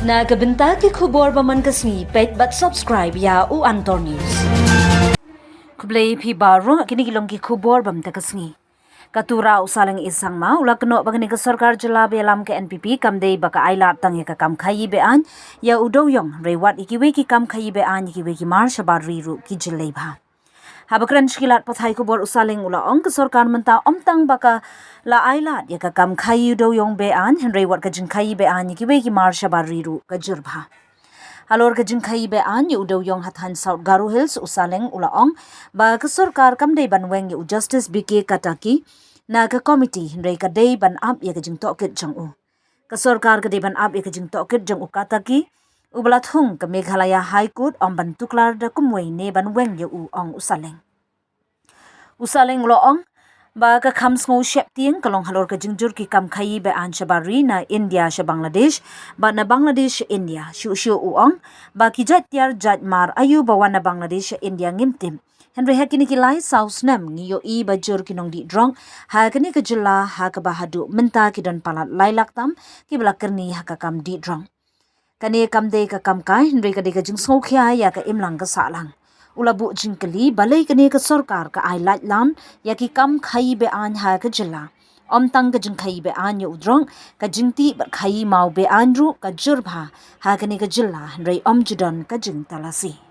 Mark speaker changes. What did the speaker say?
Speaker 1: Na kabenta ki khubor baman kasni pet but subscribe ya u Antor News. Kublay pi baro kinigilong ki khubor bam ta kasni. Katura u Saleng A Sangma ula kno bagani ka sorkar jala belam ke NPP kamdei baka aila tang ka kam khaii be an ya u dewiong rewat ikiwe ki kam khaii be an ikiwe ki mar shabari ru ki jilai bha. Habakran shkilat pathai kubor usaling ula ong ke sorkar menta omtang baka la ailat ya ka kam khaii dewiong be an henry wat ka jin khaii be an ikiwe ki mar shabari ru ka jirbha. Halor ka jin khaii be an yu dewiong hathan South Garu Hills usaling ula ong ba ka sorkar kamdei banweng yu justice BK kataki na ka committee henry ka dei ban up ya ka jing tokit jang u. Ka sorkar ka dei ban up ya ka jing tokit jang u kataki ubalat hung ke Meghalaya High Court om bantuklar da kumway ne banweng ya u ong usaling. Usaling lo ong ba ka khams ngo shep tieng kalong halor ka jingjur ki kam khaii be an shabari na India sha Bangladesh ba na Bangladesh India shu u ong ba ki jat tiar jat mar ayu ba wana Bangladesh India ngimtim Henry hakini ki lai South Nam ngiyo i ba jur kinong di drong ha kini ka jilla ha ka bahadu menta ki don palat lailak tam ki bala kerni ha ka kam di drong. Kani kam de ka kam kai Henry ka de ka jing sokhya ya ka imlang ka salang. Ulabu jingkali balai kani ka sorkar ka ai lat lam ya ki kam khaii be an ha ka jilla. Om tang ka jing khaii be an ya udrong ka jingti ba khaii mau be an ru ka jurbha ha kani ka jilla Henry om judon ka jing talasi.